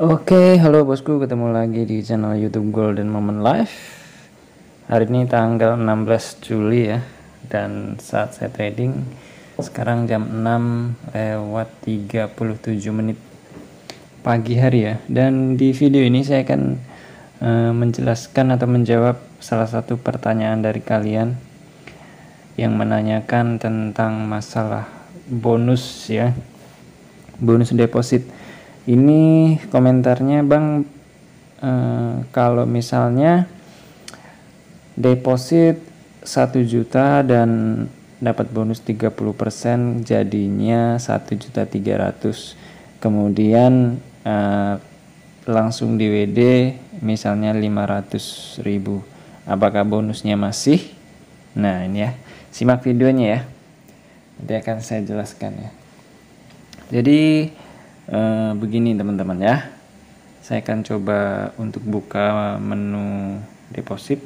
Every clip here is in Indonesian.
Oke, halo bosku, ketemu lagi di channel YouTube Golden Moment Live. Hari ini tanggal 16 Juli ya, dan saat saya trading sekarang jam 6 lewat 37 menit pagi hari ya. Dan di video ini saya akan menjelaskan atau menjawab salah satu pertanyaan dari kalian yang menanyakan tentang masalah bonus ya, bonus deposit. Ini komentarnya, Bang, kalau misalnya deposit 1 juta dan dapat bonus 30%, jadinya 1.300.000, kemudian langsung di WD misalnya 500.000, apakah bonusnya masih? Nah ini ya, simak videonya ya, nanti akan saya jelaskan ya. Jadi begini teman-teman ya, saya akan coba untuk buka menu deposit.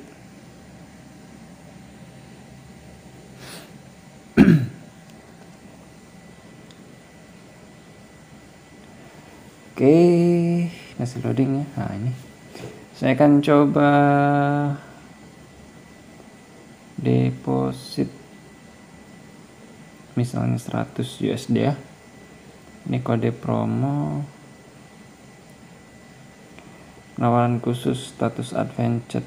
Oke, masih loading ya. Nah ini saya akan coba deposit misalnya 100 USD ya. Ini kode promo, penawaran khusus status advanced.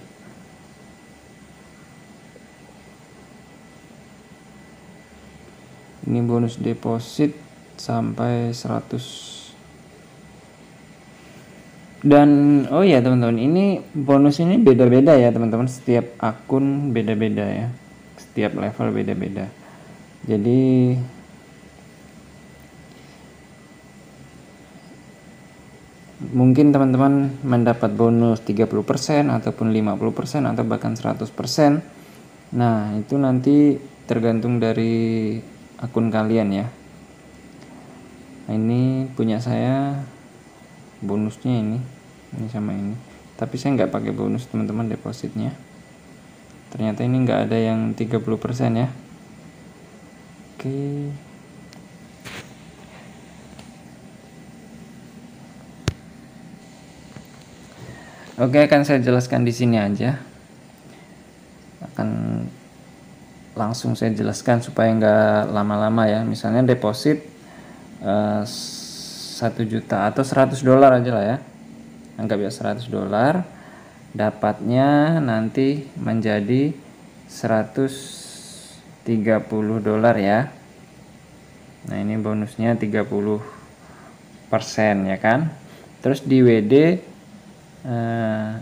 Ini bonus deposit sampai 100. Dan oh ya teman-teman, ini bonus ini beda-beda ya teman-teman, setiap akun beda-beda ya, setiap level beda-beda. Jadi mungkin teman-teman mendapat bonus 30% ataupun 50% atau bahkan 100%. Nah itu nanti tergantung dari akun kalian ya. Nah, ini punya saya bonusnya ini sama ini, tapi saya nggak pakai bonus teman-teman depositnya. Ternyata ini nggak ada yang 30% ya. Oke, akan saya jelaskan di sini aja. Akan langsung saya jelaskan supaya nggak lama-lama ya. Misalnya deposit 1 juta atau $100 aja lah ya, anggap ya $100, dapatnya nanti menjadi $130 ya. Nah ini bonusnya 30% ya kan. Terus di WD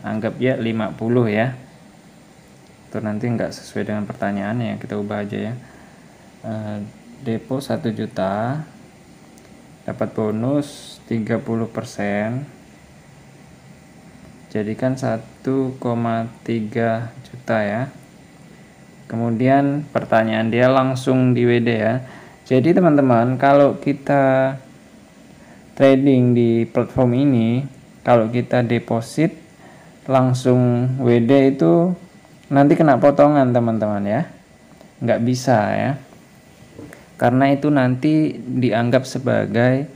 anggap ya 50 ya. Itu nanti nggak sesuai dengan pertanyaannya, kita ubah aja ya. Depo 1 juta dapat bonus 30%, jadikan 1,3 juta ya. Kemudian pertanyaan dia langsung di WD ya. Jadi teman-teman, kalau kita trading di platform ini, kalau kita deposit langsung WD itu nanti kena potongan teman-teman ya, nggak bisa ya, karena itu nanti dianggap sebagai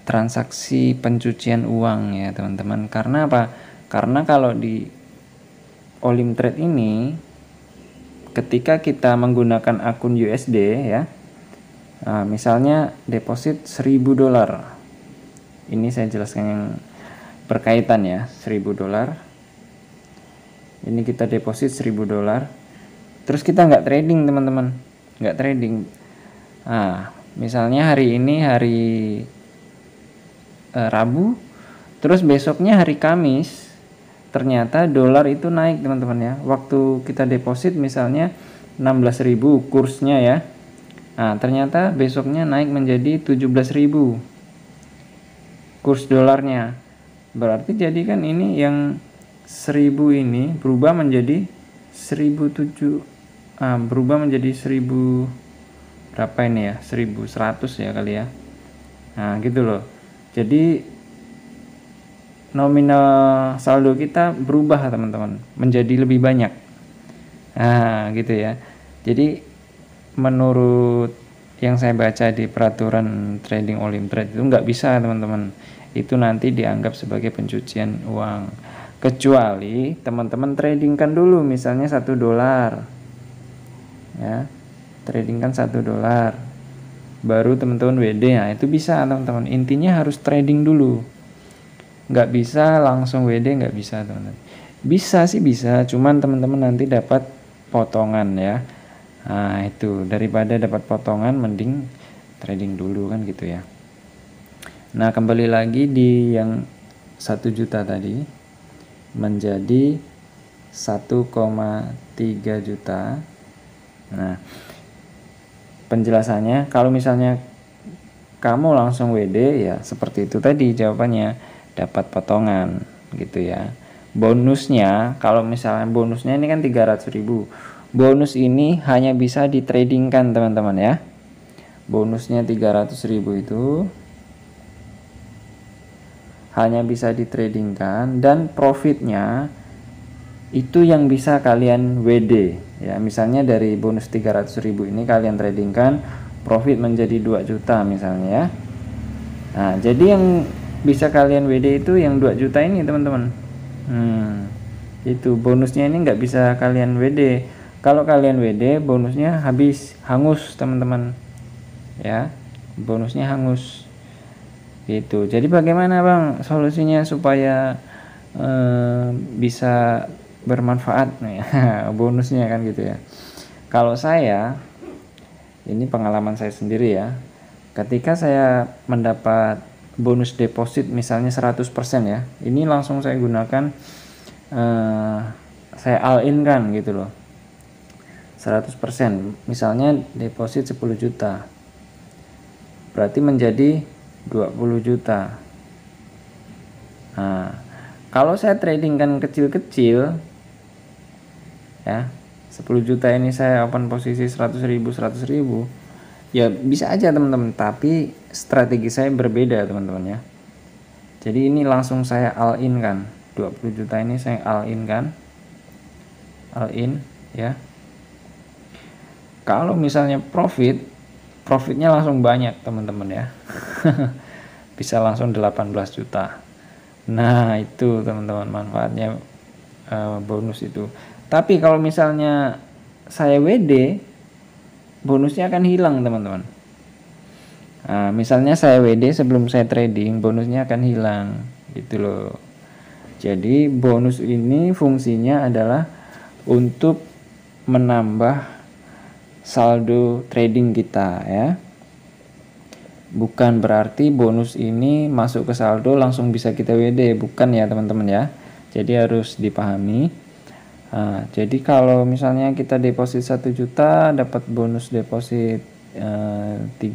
transaksi pencucian uang ya teman-teman. Karena apa? Karena kalau di Olim Trade ini, ketika kita menggunakan akun USD ya, nah, misalnya deposit $1.000, ini saya jelaskan yang berkaitan ya, $1.000. Ini kita deposit $1.000, terus kita nggak trading teman-teman, nggak trading. Nah misalnya hari ini hari Rabu, terus besoknya hari Kamis, ternyata dolar itu naik teman-teman ya. Waktu kita deposit misalnya 16.000 kursnya ya, nah ternyata besoknya naik menjadi 17.000 kurs dolarnya. Berarti jadi kan ini yang 1.000 ini berubah menjadi 1.007, berubah menjadi 1.000 berapa ini ya, 1.100 ya kali ya. Nah gitu loh, jadi nominal saldo kita berubah teman-teman, menjadi lebih banyak. Nah gitu ya. Jadi menurut yang saya baca di peraturan trading Olim Trade itu nggak bisa teman-teman, itu nanti dianggap sebagai pencucian uang. Kecuali teman-teman tradingkan dulu misalnya $1 ya, tradingkan $1 baru teman-teman WD. Nah itu bisa teman-teman, intinya harus trading dulu, nggak bisa langsung WD, nggak bisa teman-teman. Bisa sih bisa, cuman teman-teman nanti dapat potongan ya. Nah itu, daripada dapat potongan mending trading dulu kan gitu ya. Nah kembali lagi di yang 1 juta tadi menjadi 1,3 juta. Nah penjelasannya, kalau misalnya kamu langsung WD ya seperti itu tadi jawabannya, dapat potongan gitu ya. Bonusnya, kalau misalnya bonusnya ini kan 300.000, bonus ini hanya bisa ditradingkan teman-teman ya. Bonusnya 300.000 itu hanya bisa ditradingkan, dan profitnya itu yang bisa kalian WD ya. Misalnya dari bonus 300.000 ini kalian tradingkan, profit menjadi 2 juta misalnya ya. Nah jadi yang bisa kalian WD itu yang 2 juta ini teman-teman. Itu bonusnya ini nggak bisa kalian WD. Kalau kalian WD bonusnya habis, hangus teman-teman ya, bonusnya hangus gitu. Jadi bagaimana bang solusinya supaya bisa bermanfaat bonusnya kan gitu ya. Kalau saya, ini pengalaman saya sendiri ya, ketika saya mendapat bonus deposit misalnya 100% ya, ini langsung saya gunakan, saya all in kan gitu loh, 100%. Misalnya deposit 10 juta berarti menjadi 20 juta. Nah kalau saya trading kan kecil-kecil ya, 10 juta ini saya open posisi 100.000 ya bisa aja teman-teman, tapi strategi saya berbeda teman-teman ya. Jadi ini langsung saya all in kan, 20 juta ini saya all in kan, all in ya. Kalau misalnya profitnya langsung banyak teman-teman ya. Bisa langsung 18 juta. Nah itu teman-teman manfaatnya bonus itu. Tapi kalau misalnya saya WD, bonusnya akan hilang teman-teman. Nah, misalnya saya WD sebelum saya trading, bonusnya akan hilang gitu loh. Jadi bonus ini fungsinya adalah untuk menambah saldo trading kita ya. Bukan berarti bonus ini masuk ke saldo langsung bisa kita WD, bukan ya teman-teman ya. Jadi harus dipahami. Jadi kalau misalnya kita deposit 1 juta dapat bonus deposit 30%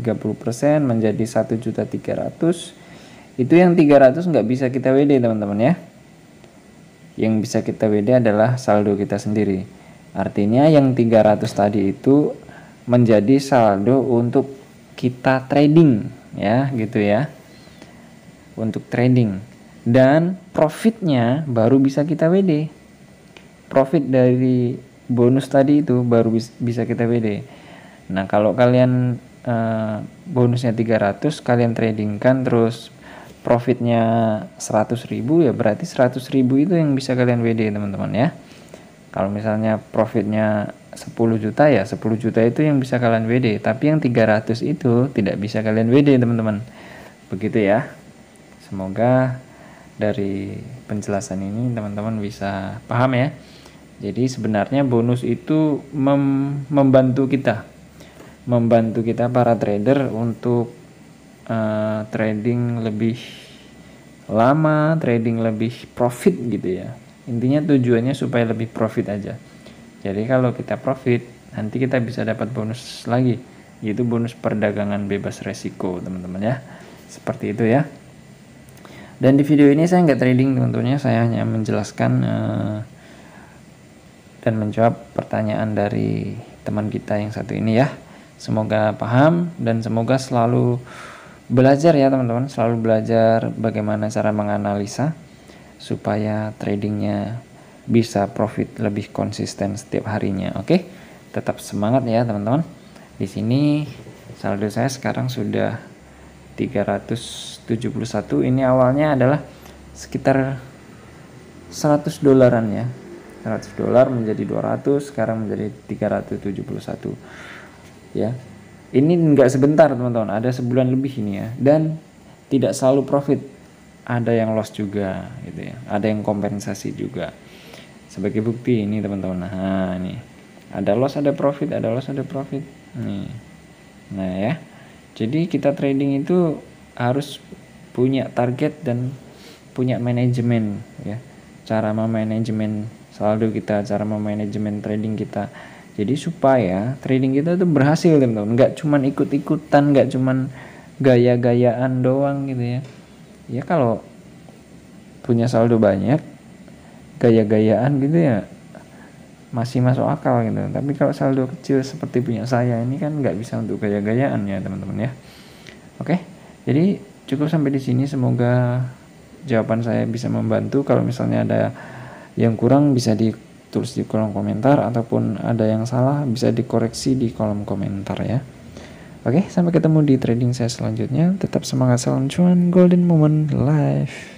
menjadi 1.300.000, itu yang 300 nggak bisa kita WD teman-teman ya. Yang bisa kita WD adalah saldo kita sendiri. Artinya yang 300 tadi itu menjadi saldo untuk kita trading ya gitu ya, untuk trading, dan profitnya baru bisa kita WD. Profit dari bonus tadi itu baru bisa kita WD. Nah kalau kalian bonusnya 300 kalian tradingkan terus profitnya 100.000 ya, berarti 100.000 itu yang bisa kalian WD teman-teman ya. Kalau misalnya profitnya 10 juta ya 10 juta itu yang bisa kalian WD, tapi yang 300 itu tidak bisa kalian WD teman-teman. Begitu ya. Semoga dari penjelasan ini teman-teman bisa paham ya. Jadi sebenarnya bonus itu membantu kita para trader untuk trading lebih lama, trading lebih profit gitu ya. Intinya tujuannya supaya lebih profit aja. Jadi kalau kita profit, nanti kita bisa dapat bonus lagi, yaitu bonus perdagangan bebas resiko teman-teman ya. Seperti itu ya. Dan di video ini saya nggak trading tentunya, saya hanya menjelaskan dan menjawab pertanyaan dari teman kita yang satu ini ya. Semoga paham dan semoga selalu belajar ya teman-teman, selalu belajar bagaimana cara menganalisa supaya tradingnya bisa profit lebih konsisten setiap harinya. Oke, tetap semangat ya teman-teman. Di sini saldo saya sekarang sudah 371. Ini awalnya adalah sekitar 100 dolaran ya, 100 dolar menjadi 200, sekarang menjadi 371 ya. Ini nggak sebentar teman-teman, ada sebulan lebih ini ya, dan tidak selalu profit, ada yang loss juga gitu ya, ada yang kompensasi juga. Sebagai bukti ini teman-teman, nah ini ada loss ada profit, ada loss ada profit nih. Nah ya, jadi kita trading itu harus punya target dan punya manajemen ya, cara memanajemen saldo kita, cara memanajemen trading kita. Jadi supaya trading kita tuh berhasil teman-teman, nggak cuman ikut-ikutan, nggak cuman gaya-gayaan doang gitu ya. Ya kalau punya saldo banyak, gaya-gayaan gitu ya masih masuk akal gitu. Tapi kalau saldo kecil seperti punya saya ini kan nggak bisa untuk gaya-gayaan ya teman-teman ya. Oke, jadi cukup sampai di sini. Semoga jawaban saya bisa membantu. Kalau misalnya ada yang kurang bisa ditulis di kolom komentar, ataupun ada yang salah bisa dikoreksi di kolom komentar ya. Oke, sampai ketemu di trading saya selanjutnya. Tetap semangat, salam cuan, golden moment life.